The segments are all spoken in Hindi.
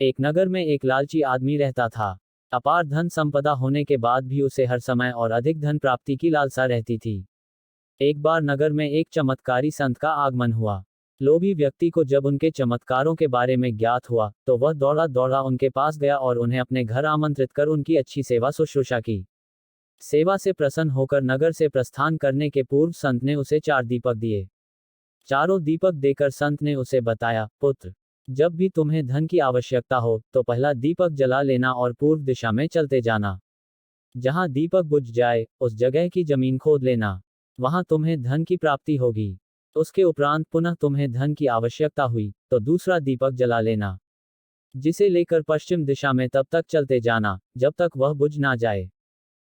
एक नगर में एक लालची आदमी रहता था। अपार धन संपदा होने के बाद भी उसे हर समय और अधिक धन प्राप्ति की लालसा रहती थी। एक बार नगर में एक चमत्कारी संत का आगमन हुआ। लोभी व्यक्ति को जब उनके चमत्कारों के बारे में ज्ञात हुआ तो वह दौड़ा दौड़ा उनके पास गया और उन्हें अपने घर आमंत्रित कर उनकी अच्छी सेवा शुश्रूषा की। सेवा से प्रसन्न होकर नगर से प्रस्थान करने के पूर्व संत ने उसे 4 दीपक दिए। चारों दीपक देकर संत ने उसे बताया, पुत्र, जब भी तुम्हें धन की आवश्यकता हो तो पहला दीपक जला लेना और पूर्व दिशा में चलते जाना। जहां दीपक बुझ जाए उस जगह की जमीन खोद लेना, वहां तुम्हें धन की प्राप्ति होगी। उसके उपरांत पुनः तुम्हें धन की आवश्यकता हुई तो दूसरा दीपक जला लेना, जिसे लेकर पश्चिम दिशा में तब तक चलते जाना जब तक वह बुझ ना जाए।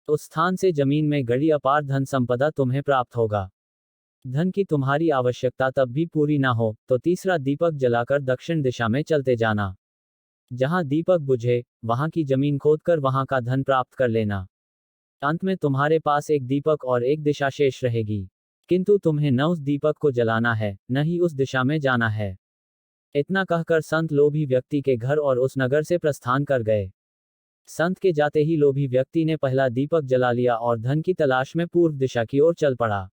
उस स्थान से जमीन में गड़ी अपार धन संपदा तुम्हें प्राप्त होगा। धन की तुम्हारी आवश्यकता तब भी पूरी ना हो तो तीसरा दीपक जलाकर दक्षिण दिशा में चलते जाना। जहां दीपक बुझे वहां की जमीन खोदकर वहां का धन प्राप्त कर लेना। अंत में तुम्हारे पास एक दीपक और एक दिशा शेष रहेगी, किंतु तुम्हें न उस दीपक को जलाना है न ही उस दिशा में जाना है। इतना कहकर संत लोभी व्यक्ति के घर और उस नगर से प्रस्थान कर गए। संत के जाते ही लोभी व्यक्ति ने पहला दीपक जला लिया और धन की तलाश में पूर्व दिशा की ओर चल पड़ा।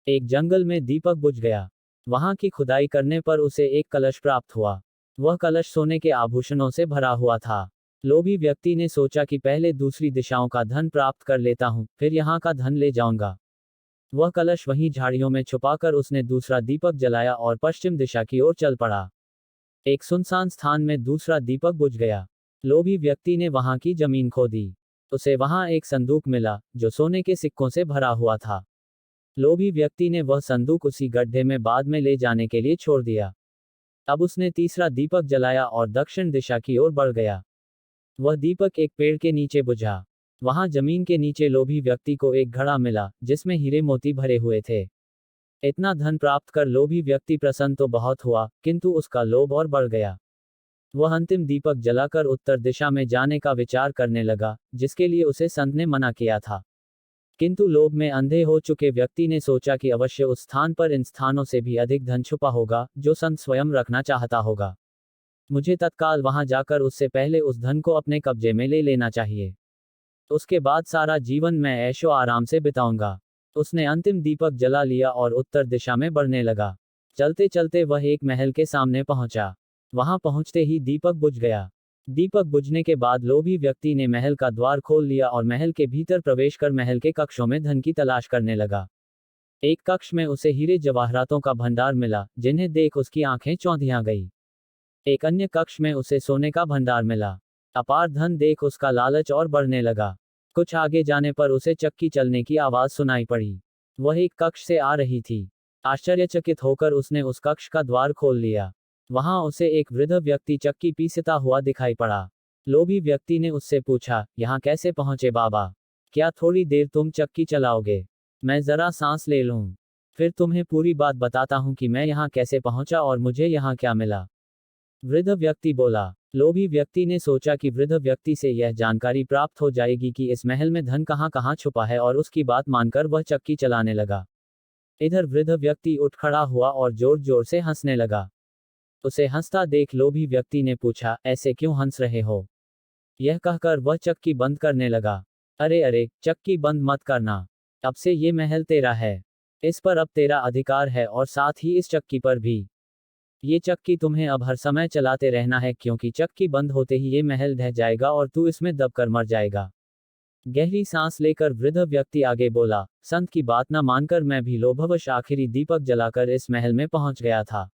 एक जंगल में दीपक बुझ गया। वहां की खुदाई करने पर उसे एक कलश प्राप्त हुआ। वह कलश सोने के आभूषणों से भरा हुआ था। लोभी व्यक्ति ने सोचा कि पहले दूसरी दिशाओं का धन प्राप्त कर लेता हूं, फिर यहाँ का धन ले जाऊंगा। वह कलश वहीं झाड़ियों में छुपाकर उसने दूसरा दीपक जलाया और पश्चिम दिशा की ओर चल पड़ा। एक सुनसान स्थान में दूसरा दीपक बुझ गया। लोभी व्यक्ति ने वहां की जमीन खोदी। उसे वहां एक संदूक मिला जो सोने के सिक्कों से भरा हुआ था। लोभी व्यक्ति ने वह संदूक उसी गड्ढे में बाद में ले जाने के लिए छोड़ दिया। अब उसने तीसरा दीपक जलाया और दक्षिण दिशा की ओर बढ़ गया। वह दीपक एक पेड़ के नीचे बुझा। वहां जमीन के नीचे लोभी व्यक्ति को एक घड़ा मिला जिसमें हीरे मोती भरे हुए थे। इतना धन प्राप्त कर लोभी व्यक्ति प्रसन्न तो बहुत हुआ, किंतु उसका लोभ और बढ़ गया। वह अंतिम दीपक जलाकर उत्तर दिशा में जाने का विचार करने लगा, जिसके लिए उसे संत ने मना किया था। किंतु लोभ में अंधे हो चुके व्यक्ति ने सोचा कि अवश्य उस स्थान पर इन स्थानों से भी अधिक धन छुपा होगा जो संत स्वयं रखना चाहता होगा। मुझे तत्काल वहां जाकर उससे पहले उस धन को अपने कब्जे में ले लेना चाहिए। उसके बाद सारा जीवन मैं ऐशो आराम से बिताऊंगा। उसने अंतिम दीपक जला लिया और उत्तर दिशा में बढ़ने लगा। चलते चलते वह एक महल के सामने पहुंचा। वहां पहुंचते ही दीपक बुझ गया। दीपक बुझने के बाद लोभी व्यक्ति ने महल का द्वार खोल लिया और महल के भीतर प्रवेश कर महल के कक्षों में धन की तलाश करने लगा। एक कक्ष में उसे हीरे जवाहरातों का भंडार मिला, जिन्हें देख उसकी आंखें चौंधियां गई। एक अन्य कक्ष में उसे सोने का भंडार मिला। अपार धन देख उसका लालच और बढ़ने लगा। कुछ आगे जाने पर उसे चक्की चलने की आवाज सुनाई पड़ी। वह एक कक्ष से आ रही थी। आश्चर्यचकित होकर उसने उस कक्ष का द्वार खोल लिया। वहां उसे एक वृद्ध व्यक्ति चक्की पीसता हुआ दिखाई पड़ा। लोभी व्यक्ति ने उससे पूछा, यहाँ कैसे पहुंचे बाबा? क्या थोड़ी देर तुम चक्की चलाओगे? मैं जरा सांस ले लूं, फिर तुम्हें पूरी बात बताता हूं कि मैं यहाँ कैसे पहुंचा और मुझे यहाँ क्या मिला। वृद्ध व्यक्ति बोला। लोभी व्यक्ति ने सोचा कि वृद्ध व्यक्ति से यह जानकारी प्राप्त हो जाएगी कि इस महल में धन कहाँ कहाँ छुपा है, और उसकी बात मानकर वह चक्की चलाने लगा। इधर वृद्ध व्यक्ति उठ खड़ा हुआ और जोर जोर से हंसने लगा। उसे हंसता देख लोभी व्यक्ति ने पूछा, ऐसे क्यों हंस रहे हो? यह कहकर वह चक्की बंद करने लगा। अरे अरे, चक्की बंद मत करना, अब से ये महल तेरा है। इस पर अब तेरा अधिकार है और साथ ही इस चक्की पर भी। ये चक्की तुम्हें अब हर समय चलाते रहना है, क्योंकि चक्की बंद होते ही ये महल ढह जाएगा और तू इसमें दबकर मर जाएगा। गहरी सांस लेकर वृद्ध व्यक्ति आगे बोला, संत की बात न मानकर मैं भी लोभवश आखिरी दीपक जलाकर इस महल में पहुंच गया था।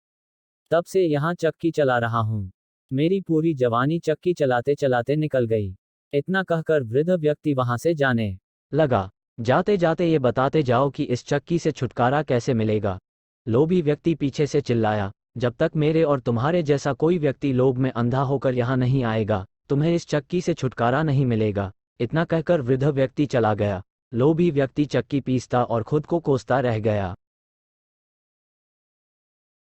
तब से यहाँ चक्की चला रहा हूँ। मेरी पूरी जवानी चक्की चलाते चलाते निकल गई। इतना कहकर वृद्ध व्यक्ति वहां से जाने लगा। जाते जाते ये बताते जाओ कि इस चक्की से छुटकारा कैसे मिलेगा। लोभी व्यक्ति पीछे से चिल्लाया, जब तक मेरे और तुम्हारे जैसा कोई व्यक्ति लोभ में अंधा होकर यहाँ नहीं आएगा, तुम्हें इस चक्की से छुटकारा नहीं मिलेगा। इतना कहकर वृद्ध व्यक्ति चला गया। लोभी व्यक्ति चक्की पीसता और खुद को कोसता रह गया।